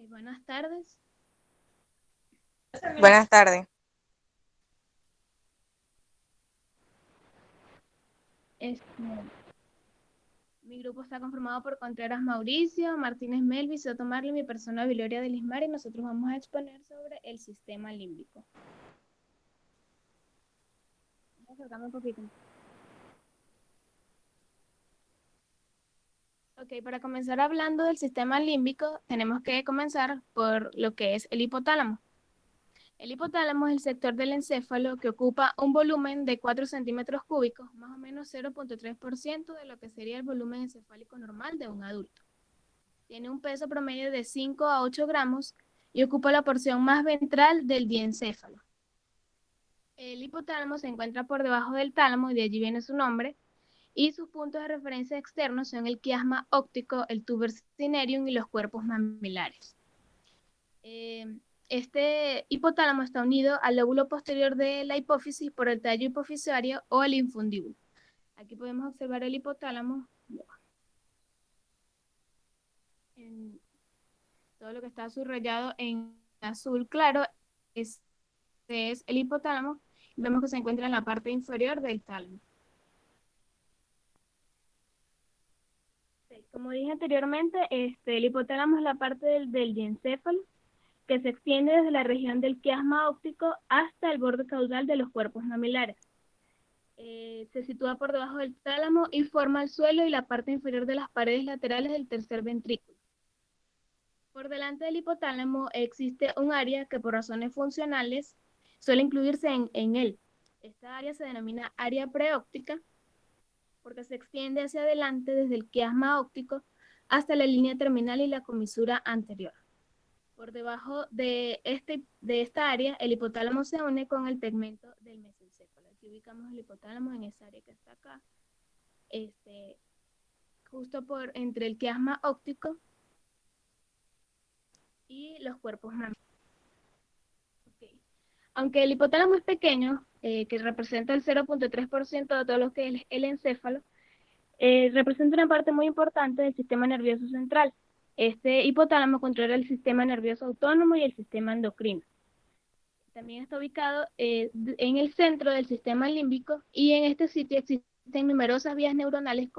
Buenas tardes. Buenas tardes. Este, mi grupo está conformado por Contreras Mauricio, Martínez Melvis, Soto Marley, mi persona Viloria de Lismar, y nosotros vamos a exponer sobre el sistema límbico. Voy a acercarme un poquito. Ok, para comenzar hablando del sistema límbico, tenemos que comenzar por lo que es el hipotálamo. El hipotálamo es el sector del encéfalo que ocupa un volumen de 4 centímetros cúbicos, más o menos 0,3% de lo que sería el volumen encefálico normal de un adulto. Tiene un peso promedio de 5 a 8 gramos y ocupa la porción más ventral del diencéfalo. El hipotálamo se encuentra por debajo del tálamo y de allí viene su nombre, y sus puntos de referencia externos son el quiasma óptico, el tuber cinereum y los cuerpos mamilares. Este hipotálamo está unido al lóbulo posterior de la hipófisis por el tallo hipoficiario o el infundíbulo. Aquí podemos observar el hipotálamo en todo lo que está subrayado en azul claro es el hipotálamo. Vemos que se encuentra en la parte inferior del tálamo. Como dije anteriormente, el hipotálamo es la parte del diencéfalo que se extiende desde la región del quiasma óptico hasta el borde caudal de los cuerpos mamilares. Se sitúa por debajo del tálamo y forma el suelo y la parte inferior de las paredes laterales del tercer ventrículo. Por delante del hipotálamo existe un área que por razones funcionales suele incluirse en él. Esta área se denomina área preóptica porque se extiende hacia adelante desde el quiasma óptico hasta la línea terminal y la comisura anterior. Por debajo de esta área, el hipotálamo se une con el tegmento del mesencéfalo. Aquí ubicamos el hipotálamo en esa área que está acá, justo por entre el quiasma óptico y los cuerpos mamíferos. Okay. Aunque el hipotálamo es pequeño, que representa el 0,3% de todo lo que es el encéfalo, representa una parte muy importante del sistema nervioso central. Este hipotálamo controla el sistema nervioso autónomo y el sistema endocrino. También está ubicado en el centro del sistema límbico y en este sitio existen numerosas vías neuronales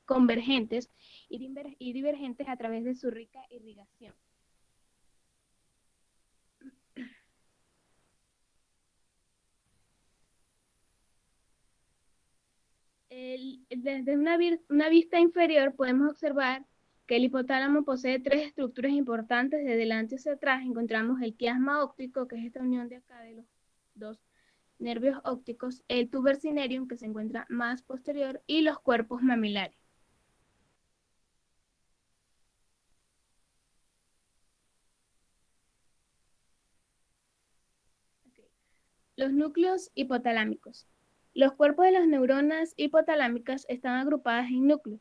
convergentes y divergentes a través de su rica irrigación. Desde una vista inferior podemos observar que el hipotálamo posee tres estructuras importantes. De delante hacia atrás encontramos el quiasma óptico, que es esta unión de acá de los dos nervios ópticos, el tuber cinereum, que se encuentra más posterior, y los cuerpos mamilares. Okay. Los núcleos hipotalámicos. Los cuerpos de las neuronas hipotalámicas están agrupadas en núcleos,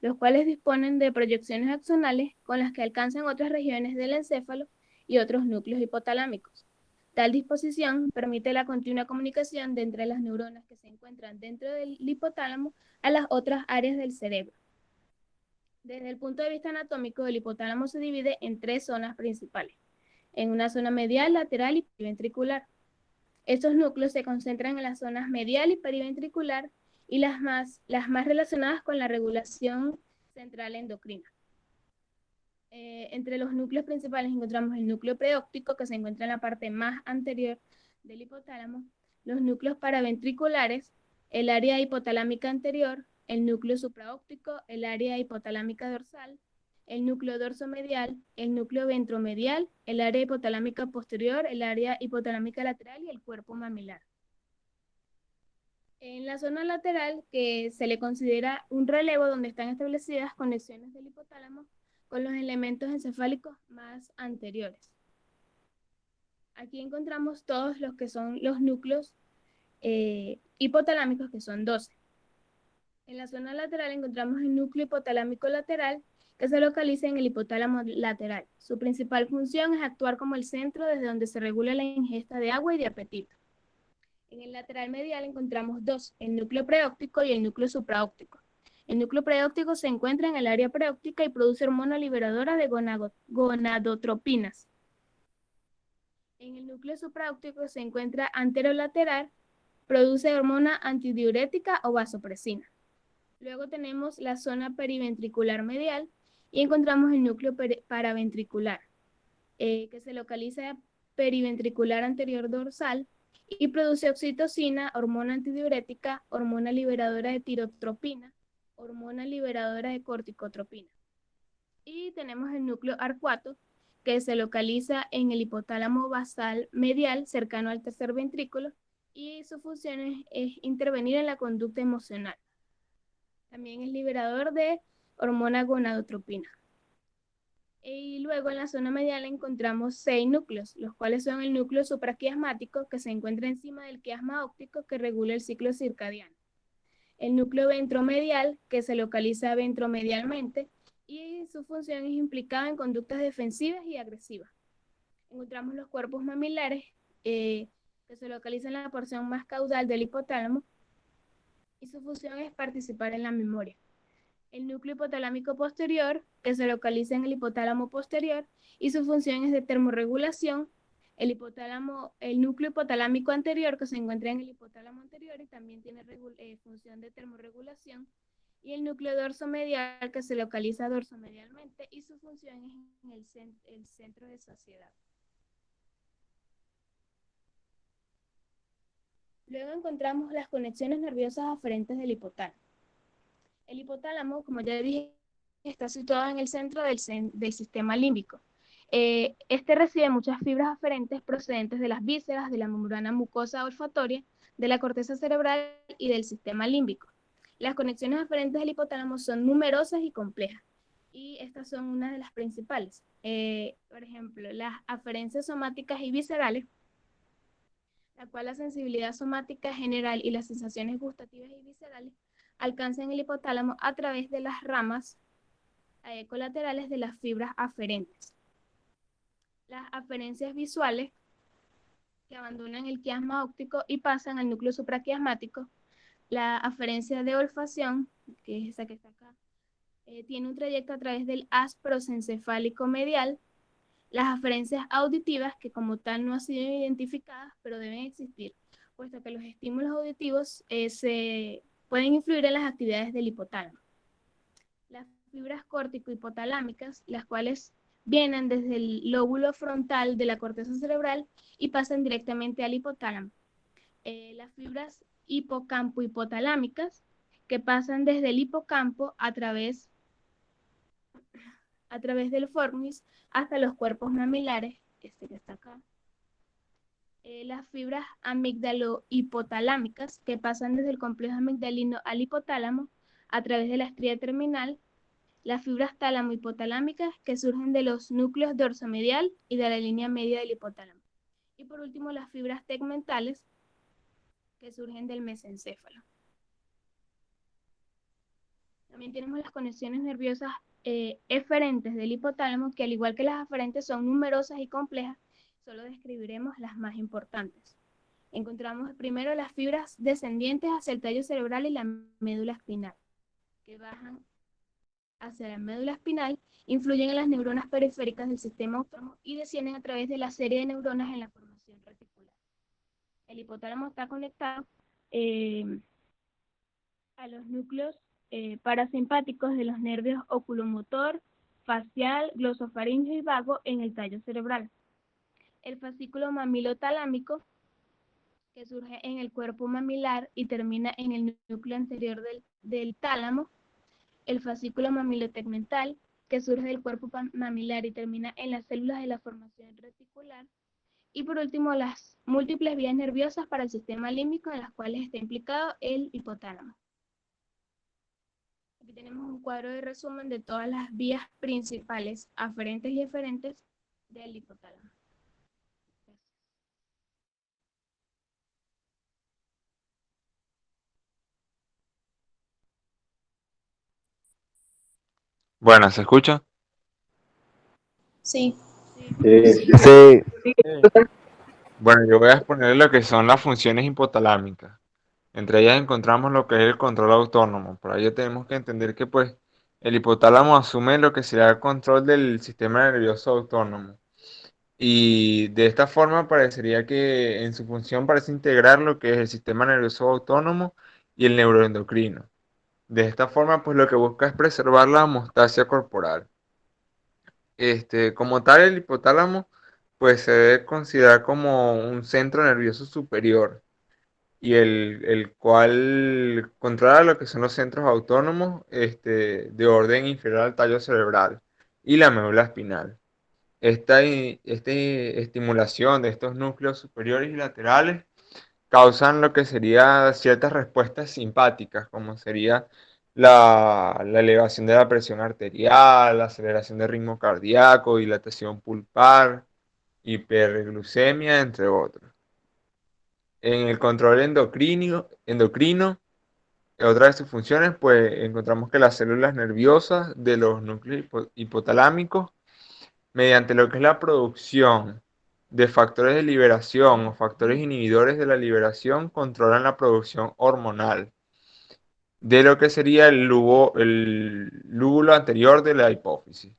los cuales disponen de proyecciones axonales con las que alcanzan otras regiones del encéfalo y otros núcleos hipotalámicos. Tal disposición permite la continua comunicación de entre las neuronas que se encuentran dentro del hipotálamo a las otras áreas del cerebro. Desde el punto de vista anatómico, el hipotálamo se divide en tres zonas principales, en una zona medial, lateral y periventricular. Estos núcleos se concentran en las zonas medial y periventricular y las más relacionadas con la regulación central endocrina. Entre los núcleos principales encontramos el núcleo preóptico, que se encuentra en la parte más anterior del hipotálamo, los núcleos paraventriculares, el área hipotalámica anterior, el núcleo supraóptico, el área hipotalámica dorsal, el núcleo dorsomedial, el núcleo ventromedial, el área hipotalámica posterior, el área hipotalámica lateral y el cuerpo mamilar. En la zona lateral, que se le considera un relevo donde están establecidas conexiones del hipotálamo con los elementos encefálicos más anteriores. Aquí encontramos todos los que son los núcleos hipotalámicos, que son 12. En la zona lateral encontramos el núcleo hipotalámico lateral, que se localiza en el hipotálamo lateral. Su principal función es actuar como el centro desde donde se regula la ingesta de agua y de apetito. En el lateral medial encontramos dos, el núcleo preóptico y el núcleo supraóptico. El núcleo preóptico se encuentra en el área preóptica y produce hormona liberadora de gonadotropinas. En el núcleo supraóptico se encuentra anterolateral, produce hormona antidiurética o vasopresina. Luego tenemos la zona periventricular medial y encontramos el núcleo paraventricular, que se localiza periventricular anterior dorsal y produce oxitocina, hormona antidiurética, hormona liberadora de tirotropina, hormona liberadora de corticotropina. Y tenemos el núcleo arcuato, que se localiza en el hipotálamo basal medial, cercano al tercer ventrículo, y su función es intervenir en la conducta emocional. También es liberador de hormona gonadotropina. Y luego en la zona medial encontramos 6 núcleos, los cuales son el núcleo supraquiasmático, que se encuentra encima del quiasma óptico, que regula el ciclo circadiano. El núcleo ventromedial, que se localiza ventromedialmente, y su función es implicada en conductas defensivas y agresivas. Encontramos los cuerpos mamilares, que se localizan en la porción más caudal del hipotálamo, y su función es participar en la memoria. El núcleo hipotalámico posterior, que se localiza en el hipotálamo posterior, y su función es de termorregulación. El núcleo hipotalámico anterior, que se encuentra en el hipotálamo anterior y también tiene función de termorregulación. Y el núcleo dorsomedial, que se localiza dorsomedialmente, y su función es en el centro de saciedad. Luego encontramos las conexiones nerviosas aferentes del hipotálamo. El hipotálamo, como ya dije, está situado en el centro del sistema límbico. Este recibe muchas fibras aferentes procedentes de las vísceras, de la membrana mucosa olfatoria, de la corteza cerebral y del sistema límbico. Las conexiones aferentes del hipotálamo son numerosas y complejas, y estas son una de las principales. Por ejemplo, las aferencias somáticas y viscerales, la cual la sensibilidad somática general y las sensaciones gustativas y viscerales alcanzan el hipotálamo a través de las ramas colaterales de las fibras aferentes. Las aferencias visuales, que abandonan el quiasma óptico y pasan al núcleo supraquiasmático. La aferencia de olfacción, que es esa que está acá, tiene un trayecto a través del haz prosencefálico medial. Las aferencias auditivas, que como tal no han sido identificadas, pero deben existir, puesto que los estímulos auditivos se pueden influir en las actividades del hipotálamo. Las fibras córtico-hipotalámicas, las cuales vienen desde el lóbulo frontal de la corteza cerebral y pasan directamente al hipotálamo. Las fibras hipocampo-hipotalámicas, que pasan desde el hipocampo a través del fornis hasta los cuerpos mamilares, este que está acá. Las fibras amígdalo-hipotalámicas, que pasan desde el complejo amigdalino al hipotálamo a través de la estría terminal. Las fibras tálamo-hipotalámicas, que surgen de los núcleos dorsomedial y de la línea media del hipotálamo. Y por último, las fibras tegmentales, que surgen del mesencéfalo. También tenemos las conexiones nerviosas eferentes del hipotálamo, que al igual que las aferentes son numerosas y complejas. Solo describiremos las más importantes. Encontramos primero las fibras descendientes hacia el tallo cerebral y la médula espinal, que bajan hacia la médula espinal, influyen en las neuronas periféricas del sistema autónomo y descienden a través de la serie de neuronas en la formación reticular. El hipotálamo está conectado a los núcleos parasimpáticos de los nervios oculomotor, facial, glosofaríngeo y vago en el tallo cerebral. El fascículo mamilotalámico, que surge en el cuerpo mamilar y termina en el núcleo anterior del tálamo. El fascículo mamilotegmental, que surge del cuerpo mamilar y termina en las células de la formación reticular. Y por último, las múltiples vías nerviosas para el sistema límbico, en las cuales está implicado el hipotálamo. Aquí tenemos un cuadro de resumen de todas las vías principales, aferentes y eferentes, del hipotálamo. Gracias. Bueno, ¿se escucha? Sí. Sí. Bueno, yo voy a exponer lo que son las funciones hipotalámicas. Entre ellas encontramos lo que es el control autónomo. Por ello tenemos que entender que pues el hipotálamo asume lo que será el control del sistema nervioso autónomo. Y de esta forma parecería que en su función parece integrar lo que es el sistema nervioso autónomo y el neuroendocrino. De esta forma, pues lo que busca es preservar la homeostasia corporal. Como tal, el hipotálamo, pues se debe considerar como un centro nervioso superior y el cual controla lo que son los centros autónomos, de orden inferior al tallo cerebral y la médula espinal. Esta estimulación de estos núcleos superiores y laterales causan lo que sería ciertas respuestas simpáticas, como sería la elevación de la presión arterial, la aceleración del ritmo cardíaco, dilatación pulpar, hiperglucemia, entre otros. En el control endocrino, otra de sus funciones, pues encontramos que las células nerviosas de los núcleos hipotalámicos, mediante lo que es la producción de factores de liberación o factores inhibidores de la liberación, controlan la producción hormonal de lo que sería el lúbulo anterior de la hipófisis.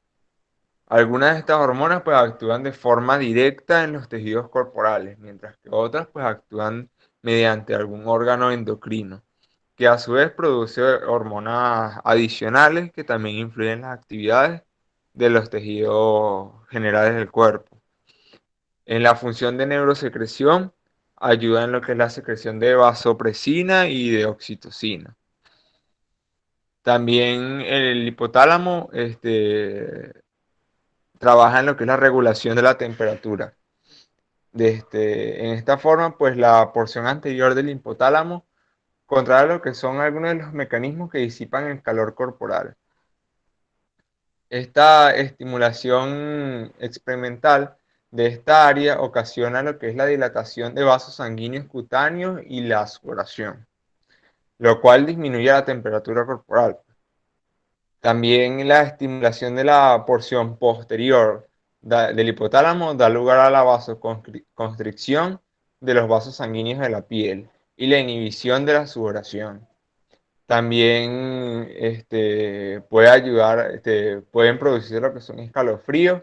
Algunas de estas hormonas pues actúan de forma directa en los tejidos corporales, mientras que otras pues actúan mediante algún órgano endocrino, que a su vez produce hormonas adicionales que también influyen en las actividades de los tejidos generales del cuerpo. En la función de neurosecreción ayuda en lo que es la secreción de vasopresina y de oxitocina. También el hipotálamo trabaja en lo que es la regulación de la temperatura. En esta forma, pues la porción anterior del hipotálamo controla lo que son algunos de los mecanismos que disipan el calor corporal. Esta estimulación experimental de esta área ocasiona lo que es la dilatación de vasos sanguíneos cutáneos y la sudoración, lo cual disminuye la temperatura corporal. También la estimulación de la porción posterior del hipotálamo da lugar a la vasoconstricción de los vasos sanguíneos de la piel y la inhibición de la sudoración. También puede ayudar, pueden producir lo que son escalofríos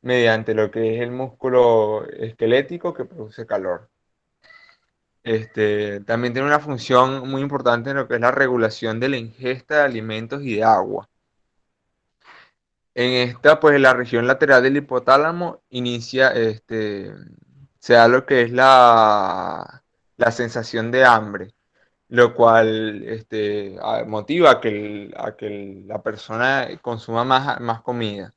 mediante lo que es el músculo esquelético que produce calor. También tiene una función muy importante en lo que es la regulación de la ingesta de alimentos y de agua. En esta, pues en la región lateral del hipotálamo inicia, se da lo que es la sensación de hambre, lo cual motiva a que la persona consuma más comida.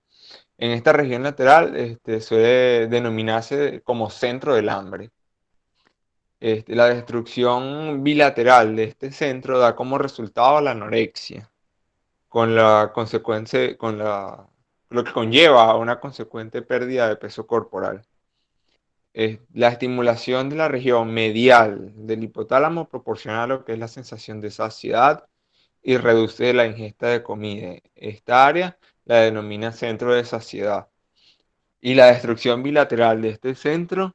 En esta región lateral suele denominarse como centro del hambre. La destrucción bilateral de este centro da como resultado la anorexia, con la consecuencia, lo que conlleva a una consecuente pérdida de peso corporal. La estimulación de la región medial del hipotálamo proporciona lo que es la sensación de saciedad y reduce la ingesta de comida. Esta área la denomina centro de saciedad. Y la destrucción bilateral de este centro,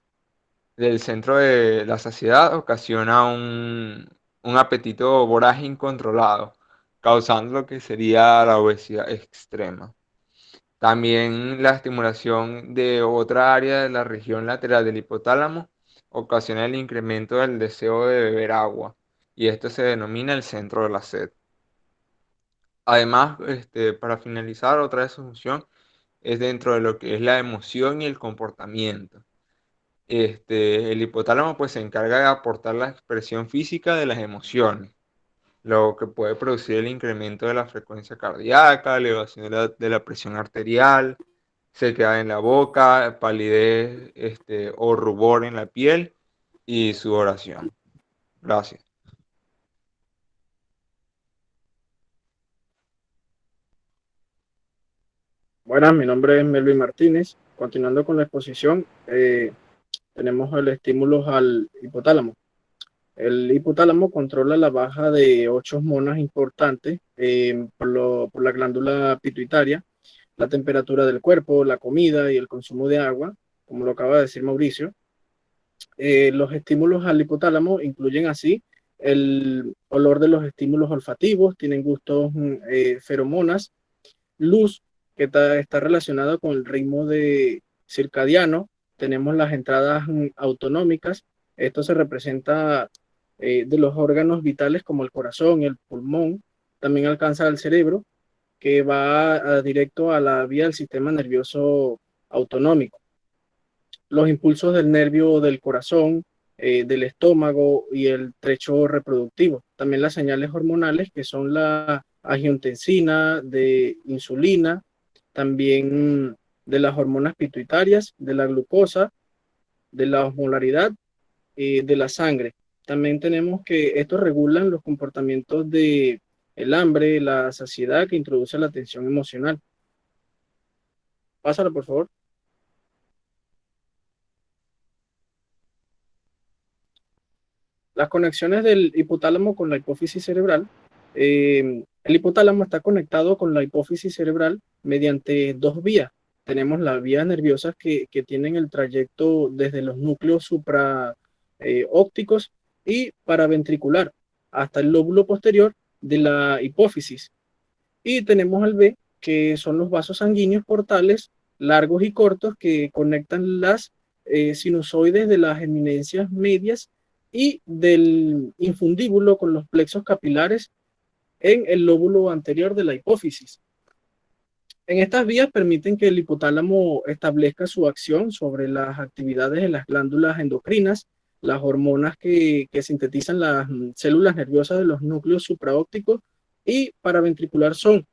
del centro de la saciedad, ocasiona un apetito voraz incontrolado, causando lo que sería la obesidad extrema. También la estimulación de otra área de la región lateral del hipotálamo ocasiona el incremento del deseo de beber agua, y esto se denomina el centro de la sed. Además, para finalizar, otra de su función es dentro de lo que es la emoción y el comportamiento. El hipotálamo pues se encarga de aportar la expresión física de las emociones, lo que puede producir el incremento de la frecuencia cardíaca, elevación de la presión arterial, sequedad en la boca, palidez, o rubor en la piel y sudoración. Gracias. Buenas, mi nombre es Melvin Martínez. Continuando con la exposición, tenemos el estímulo al hipotálamo. El hipotálamo controla la baja de 8 hormonas importantes por la glándula pituitaria, la temperatura del cuerpo, la comida y el consumo de agua, como lo acaba de decir Mauricio. Los estímulos al hipotálamo incluyen así el olor de los estímulos olfativos, tienen gustos, feromonas, luz, que está relacionado con el ritmo de circadiano. Tenemos las entradas autonómicas. Esto se representa de los órganos vitales como el corazón, el pulmón. También alcanza al cerebro, que va directo a la vía del sistema nervioso autonómico. Los impulsos del nervio del corazón, del estómago y el trecho reproductivo. También las señales hormonales, que son la angiotensina, de insulina, también de las hormonas pituitarias, de la glucosa, de la osmolaridad y de la sangre. También tenemos que estos regulan los comportamientos de el hambre, la saciedad, que introduce la tensión emocional. Pásala, por favor. Las conexiones del hipotálamo con la hipófisis cerebral. El hipotálamo está conectado con la hipófisis cerebral mediante dos vías. Tenemos las vías nerviosas que tienen el trayecto desde los núcleos supraópticos y paraventricular hasta el lóbulo posterior de la hipófisis. Y tenemos el B, que son los vasos sanguíneos portales largos y cortos que conectan las sinusoides de las eminencias medias y del infundíbulo con los plexos capilares en el lóbulo anterior de la hipófisis. En estas vías permiten que el hipotálamo establezca su acción sobre las actividades de las glándulas endocrinas, las hormonas que sintetizan las células nerviosas de los núcleos supraópticos y paraventricular son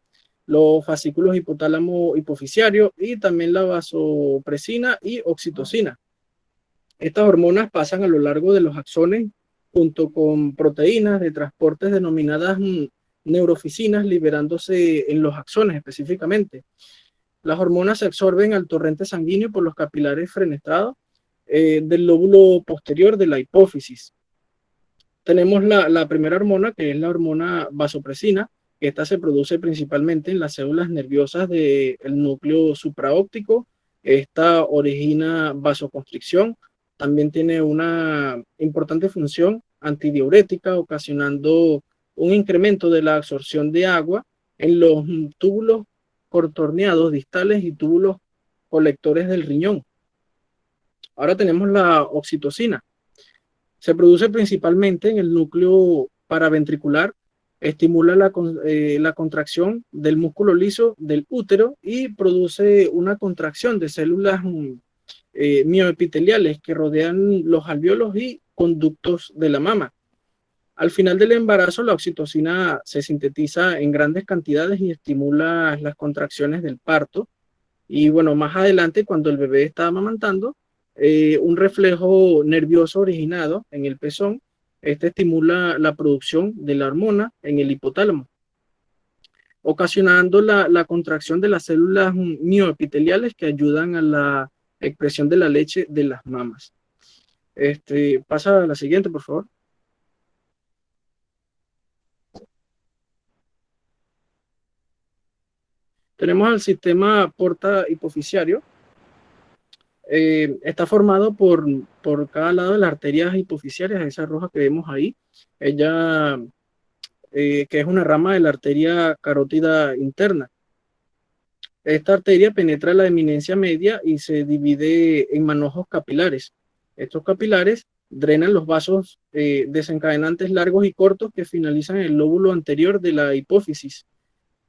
los fascículos hipotálamo hipoficiario y también la vasopresina y oxitocina. Estas hormonas pasan a lo largo de los axones junto con proteínas de transportes denominadas neurofisinas, liberándose en los axones específicamente. Las hormonas se absorben al torrente sanguíneo por los capilares fenestrados del lóbulo posterior de la hipófisis. Tenemos la primera hormona, que es la hormona vasopresina, que esta se produce principalmente en las células nerviosas del núcleo supraóptico. Esta origina vasoconstricción. También tiene una importante función antidiurética, ocasionando un incremento de la absorción de agua en los túbulos contorneados distales y túbulos colectores del riñón. Ahora tenemos la oxitocina. Se produce principalmente en el núcleo paraventricular, estimula la contracción del músculo liso del útero y produce una contracción de células mioepiteliales que rodean los alvéolos y conductos de la mama. Al final del embarazo, la oxitocina se sintetiza en grandes cantidades y estimula las contracciones del parto. Y bueno, más adelante, cuando el bebé está amamantando, un reflejo nervioso originado en el pezón, este estimula la producción de la hormona en el hipotálamo, ocasionando la contracción de las células mioepiteliales que ayudan a la expresión de la leche de las mamas. Pasa a la siguiente, por favor. Tenemos el sistema porta hipoficiario. Está formado por cada lado de las arterias hipoficiarias, esa roja que vemos ahí. Ella, que es una rama de la arteria carótida interna. Esta arteria penetra la eminencia media y se divide en manojos capilares. Estos capilares drenan los vasos desencadenantes largos y cortos que finalizan en el lóbulo anterior de la hipófisis.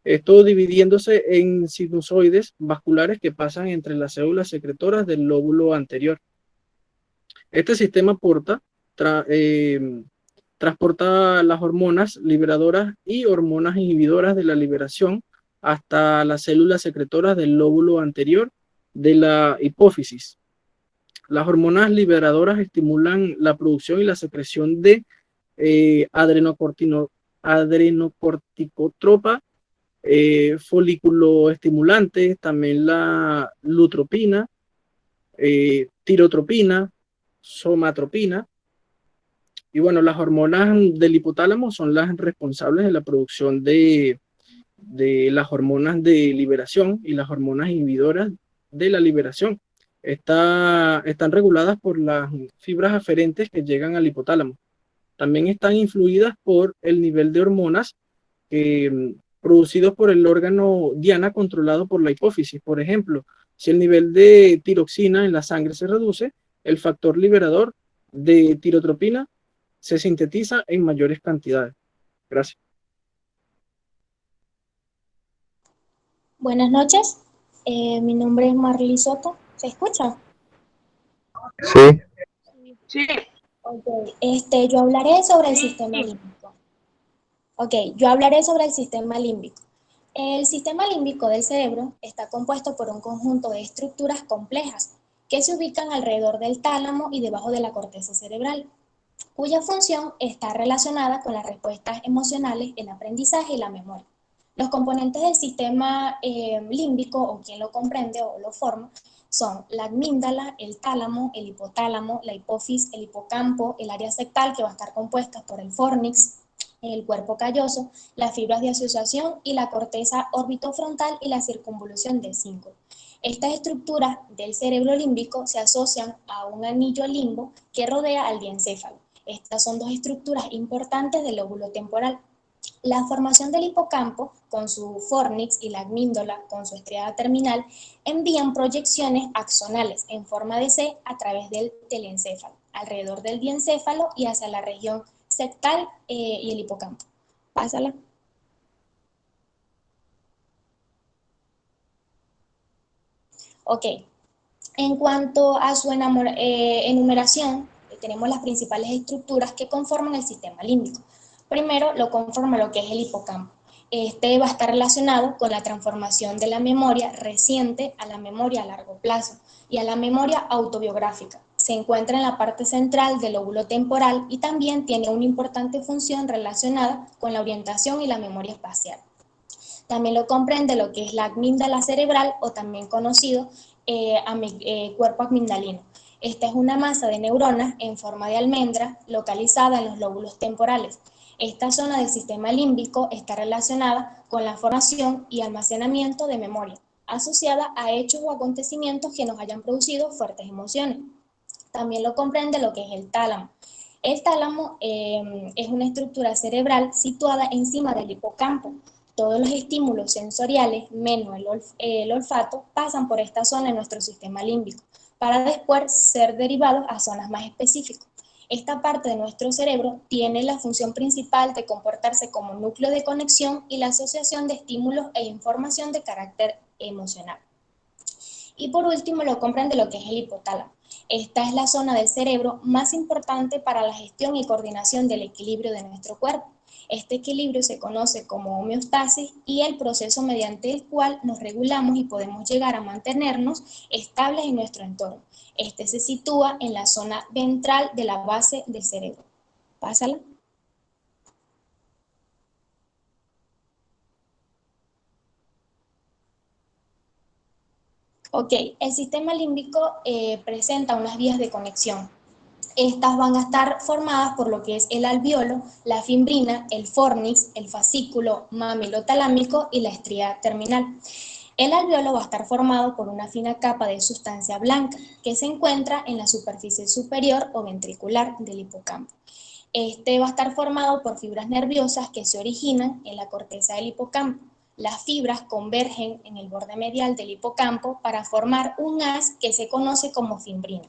Esto dividiéndose en sinusoides vasculares que pasan entre las células secretoras del lóbulo anterior. Este sistema transporta las hormonas liberadoras y hormonas inhibidoras de la liberación hasta las células secretoras del lóbulo anterior de la hipófisis. Las hormonas liberadoras estimulan la producción y la secreción de adrenocorticotropa, folículo estimulante, también la lutropina, tirotropina, somatropina. Y bueno, las hormonas del hipotálamo son las responsables de la producción de las hormonas de liberación y las hormonas inhibidoras de la liberación. Están reguladas por las fibras aferentes que llegan al hipotálamo. también están influidas por el nivel de hormonas producidos por el órgano diana controlado por la hipófisis. Por ejemplo, si el nivel de tiroxina en la sangre se reduce, el factor liberador de tirotropina se sintetiza en mayores cantidades. Gracias. Buenas noches, mi nombre es Marly Soto. ¿Se escucha? Sí. Sí. Ok, yo hablaré sobre el sistema límbico. Ok, yo hablaré sobre el sistema límbico. El sistema límbico del cerebro está compuesto por un conjunto de estructuras complejas que se ubican alrededor del tálamo y debajo de la corteza cerebral, cuya función está relacionada con las respuestas emocionales, el aprendizaje y la memoria. Los componentes del sistema límbico, o quien lo comprende o lo forma, son la amígdala, el tálamo, el hipotálamo, la hipófisis, el hipocampo, el área septal, que va a estar compuesta por el fórnix, el cuerpo calloso, las fibras de asociación y la corteza orbitofrontal y la circunvolución del cíngulo. Estas estructuras del cerebro límbico se asocian a un anillo limbo que rodea al diencéfalo. Estas son dos estructuras importantes del lóbulo temporal. La formación del hipocampo, con su fórnix, y la amígdala, con su estriada terminal, envían proyecciones axonales en forma de C a través del telencéfalo, alrededor del diencéfalo y hacia la región septal y el hipocampo. Pásala. Ok. En cuanto a su enumeración, tenemos las principales estructuras que conforman el sistema límbico. Primero lo conforma lo que es el hipocampo. Este va a estar relacionado con la transformación de la memoria reciente a la memoria a largo plazo y a la memoria autobiográfica. Se encuentra en la parte central del lóbulo temporal y también tiene una importante función relacionada con la orientación y la memoria espacial. También lo comprende lo que es la amígdala cerebral, o también conocido cuerpo amigdalino. Esta es una masa de neuronas en forma de almendra localizada en los lóbulos temporales. Esta zona del sistema límbico está relacionada con la formación y almacenamiento de memoria, asociada a hechos o acontecimientos que nos hayan producido fuertes emociones. También lo comprende lo que es el tálamo. El tálamo es una estructura cerebral situada encima del hipocampo. Todos los estímulos sensoriales, menos el olfato, pasan por esta zona en nuestro sistema límbico, para después ser derivados a zonas más específicas. Esta parte de nuestro cerebro tiene la función principal de comportarse como núcleo de conexión y la asociación de estímulos e información de carácter emocional. Y por último lo comprende lo que es el hipotálamo. Esta es la zona del cerebro más importante para la gestión y coordinación del equilibrio de nuestro cuerpo. Este equilibrio se conoce como homeostasis y el proceso mediante el cual nos regulamos y podemos llegar a mantenernos estables en nuestro entorno. Este se sitúa en la zona ventral de la base del cerebro. Pásala. Ok, el sistema límbico presenta unas vías de conexión. Estas van a estar formadas por lo que es el alveolo, la fimbrina, el fórnix, el fascículo mamelotalámico y la estría terminal. El alveolo va a estar formado por una fina capa de sustancia blanca que se encuentra en la superficie superior o ventricular del hipocampo. Este va a estar formado por fibras nerviosas que se originan en la corteza del hipocampo. Las fibras convergen en el borde medial del hipocampo para formar un haz que se conoce como fimbrina.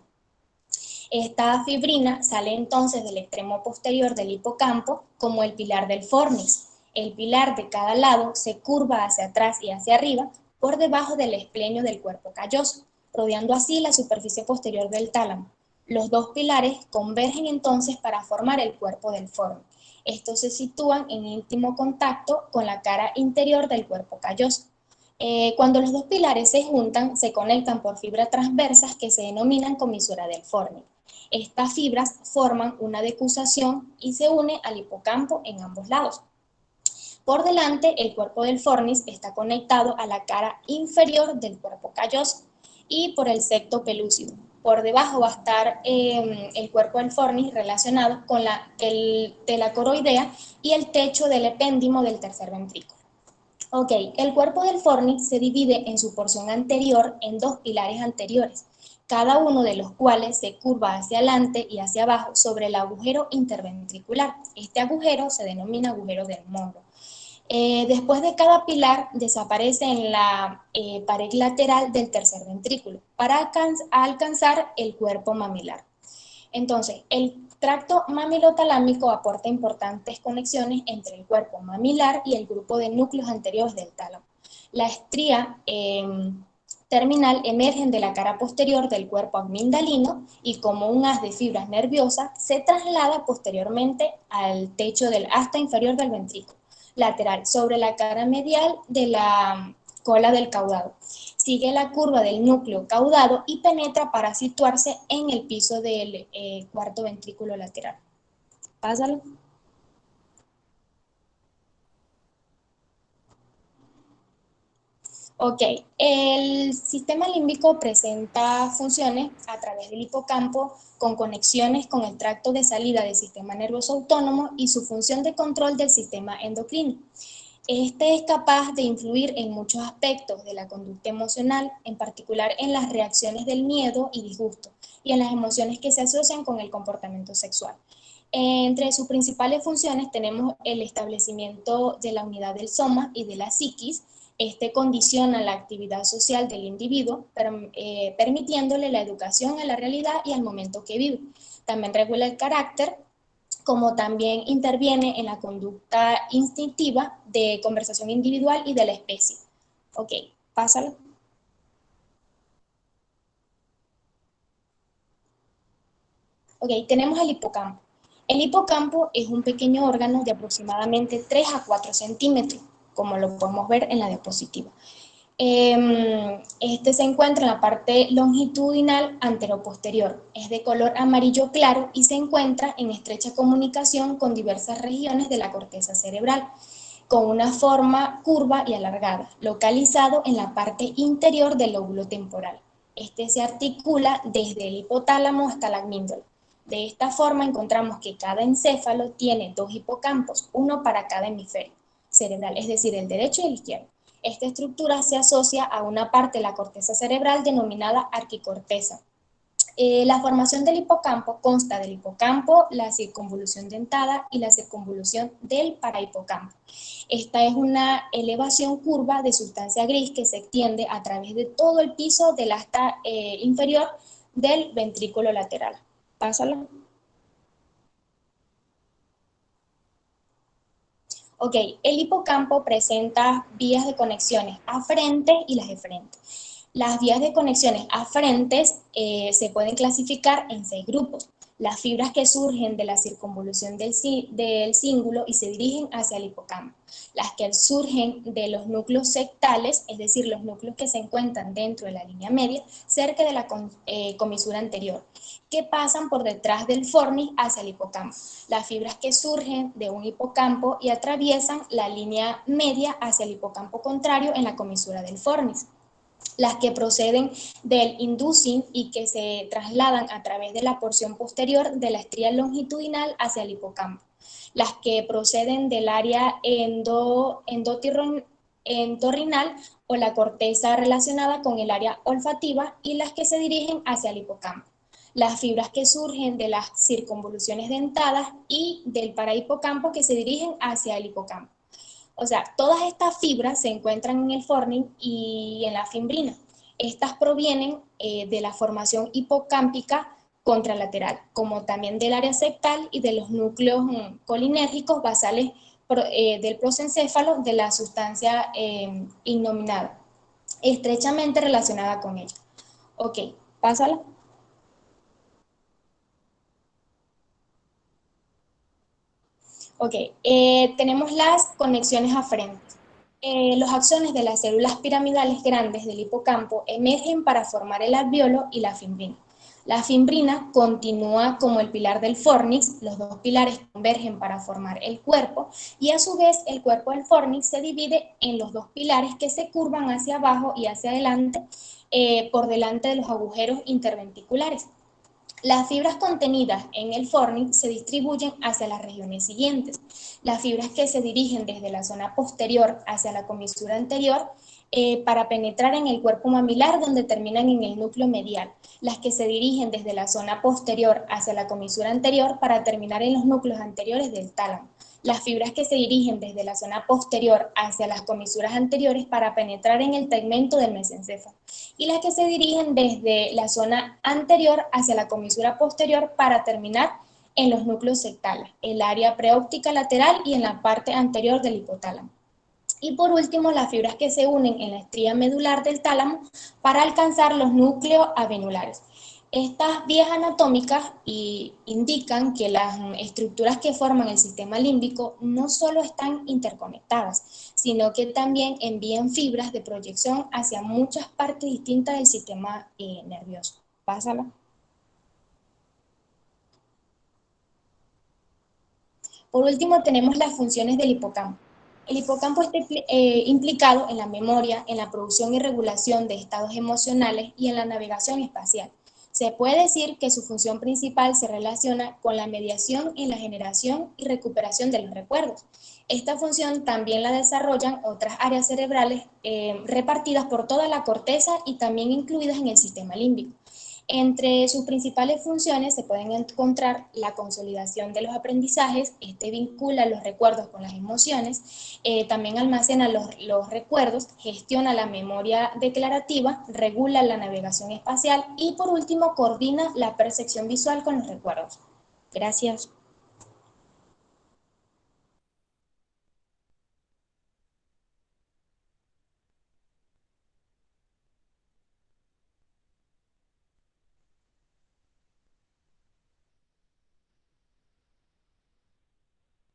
Esta fibrina sale entonces del extremo posterior del hipocampo como el pilar del fórnix. El pilar de cada lado se curva hacia atrás y hacia arriba por debajo del esplenio del cuerpo calloso, rodeando así la superficie posterior del tálamo. Los dos pilares convergen entonces para formar el cuerpo del fórnix. Estos se sitúan en íntimo contacto con la cara interior del cuerpo calloso. Cuando los dos pilares se juntan, se conectan por fibras transversas que se denominan comisura del fórnix. Estas fibras forman una decusación y se une al hipocampo en ambos lados. Por delante, el cuerpo del fórnix está conectado a la cara inferior del cuerpo calloso y por el septo pelúcido. Por debajo va a estar el cuerpo del fórnix relacionado con la tela coroidea y el techo del epéndimo del tercer ventrículo. Ok, el cuerpo del fórnix se divide en su porción anterior en dos pilares anteriores, cada uno de los cuales se curva hacia adelante y hacia abajo sobre el agujero interventricular. Este agujero se denomina agujero del Monro. Después de cada pilar desaparece en la pared lateral del tercer ventrículo para alcanzar el cuerpo mamilar. Entonces, el tracto mamilotalámico aporta importantes conexiones entre el cuerpo mamilar y el grupo de núcleos anteriores del tálamo. La estría terminal emergen de la cara posterior del cuerpo amigdalino y como un haz de fibras nerviosas se traslada posteriormente al techo del asta inferior del ventrículo lateral sobre la cara medial de la cola del caudado. Sigue la curva del núcleo caudado y penetra para situarse en el piso del cuarto ventrículo lateral. Pásalo. Ok, el sistema límbico presenta funciones a través del hipocampo con conexiones con el tracto de salida del sistema nervioso autónomo y su función de control del sistema endocrino. Este es capaz de influir en muchos aspectos de la conducta emocional, en particular en las reacciones del miedo y disgusto, y en las emociones que se asocian con el comportamiento sexual. Entre sus principales funciones tenemos el establecimiento de la unidad del soma y de la psiquis. Este condiciona la actividad social del individuo, permitiéndole la educación a la realidad y al momento que vive. También regula el carácter, como también interviene en la conducta instintiva de conversación individual y de la especie. Ok, pásalo. Ok, tenemos el hipocampo. El hipocampo es un pequeño órgano de aproximadamente 3 a 4 centímetros, como lo podemos ver en la diapositiva. Este se encuentra en la parte longitudinal anteroposterior, es de color amarillo claro y se encuentra en estrecha comunicación con diversas regiones de la corteza cerebral, con una forma curva y alargada, localizado en la parte interior del lóbulo temporal. Este se articula desde el hipotálamo hasta la amígdala. De esta forma encontramos que cada encéfalo tiene 2 hipocampos, uno para cada hemisferio cerebral, es decir, el derecho y el izquierdo. Esta estructura se asocia a una parte de la corteza cerebral denominada arquicorteza. La formación del hipocampo consta del hipocampo, la circunvolución dentada y la circunvolución del parahipocampo. Esta es una elevación curva de sustancia gris que se extiende a través de todo el piso del asta inferior del ventrículo lateral. Pásalo. Ok, el hipocampo presenta vías de conexiones aferentes y las efrentes. Las vías de conexiones aferentes se pueden clasificar en 6 grupos. Las fibras que surgen de la circunvolución del cíngulo y se dirigen hacia el hipocampo. Las que surgen de los núcleos sectales, es decir, los núcleos que se encuentran dentro de la línea media, cerca de la comisura anterior, que pasan por detrás del fornix hacia el hipocampo. Las fibras que surgen de un hipocampo y atraviesan la línea media hacia el hipocampo contrario en la comisura del fornix. Las que proceden del inducing y que se trasladan a través de la porción posterior de la estría longitudinal hacia el hipocampo. Las que proceden del área entorrinal o la corteza relacionada con el área olfativa y las que se dirigen hacia el hipocampo. Las fibras que surgen de las circunvoluciones dentadas y del parahipocampo que se dirigen hacia el hipocampo. O sea, todas estas fibras se encuentran en el fornix y en la fimbrina. Estas provienen de la formación hipocámpica contralateral, como también del área septal y de los núcleos colinérgicos basales del prosencéfalo de la sustancia innominada, estrechamente relacionada con ella. Ok, pásala. Ok, tenemos las conexiones aferentes. Los axones de las células piramidales grandes del hipocampo emergen para formar el alveolo y la fimbrina. La fimbrina continúa como el pilar del fornix, los dos pilares convergen para formar el cuerpo y a su vez el cuerpo del fornix se divide en los dos pilares que se curvan hacia abajo y hacia adelante por delante de los agujeros interventriculares. Las fibras contenidas en el fornix se distribuyen hacia las regiones siguientes. Las fibras que se dirigen desde la zona posterior hacia la comisura anterior para penetrar en el cuerpo mamilar, donde terminan en el núcleo medial, las que se dirigen desde la zona posterior hacia la comisura anterior para terminar en los núcleos anteriores del tálamo, las fibras que se dirigen desde la zona posterior hacia las comisuras anteriores para penetrar en el tegmento del mesencéfalo, y las que se dirigen desde la zona anterior hacia la comisura posterior para terminar en los núcleos sectales, el área preóptica lateral y en la parte anterior del hipotálamo. Y por último, las fibras que se unen en la estría medular del tálamo para alcanzar los núcleos avenulares. Estas vías anatómicas indican que las estructuras que forman el sistema límbico no solo están interconectadas, sino que también envían fibras de proyección hacia muchas partes distintas del sistema nervioso. Pásala. Por último, tenemos las funciones del hipocampo. El hipocampo está implicado en la memoria, en la producción y regulación de estados emocionales y en la navegación espacial. Se puede decir que su función principal se relaciona con la mediación en la generación y recuperación de los recuerdos. Esta función también la desarrollan otras áreas cerebrales repartidas por toda la corteza y también incluidas en el sistema límbico. Entre sus principales funciones se pueden encontrar la consolidación de los aprendizajes, este vincula los recuerdos con las emociones, también almacena los recuerdos, gestiona la memoria declarativa, regula la navegación espacial y por último coordina la percepción visual con los recuerdos. Gracias.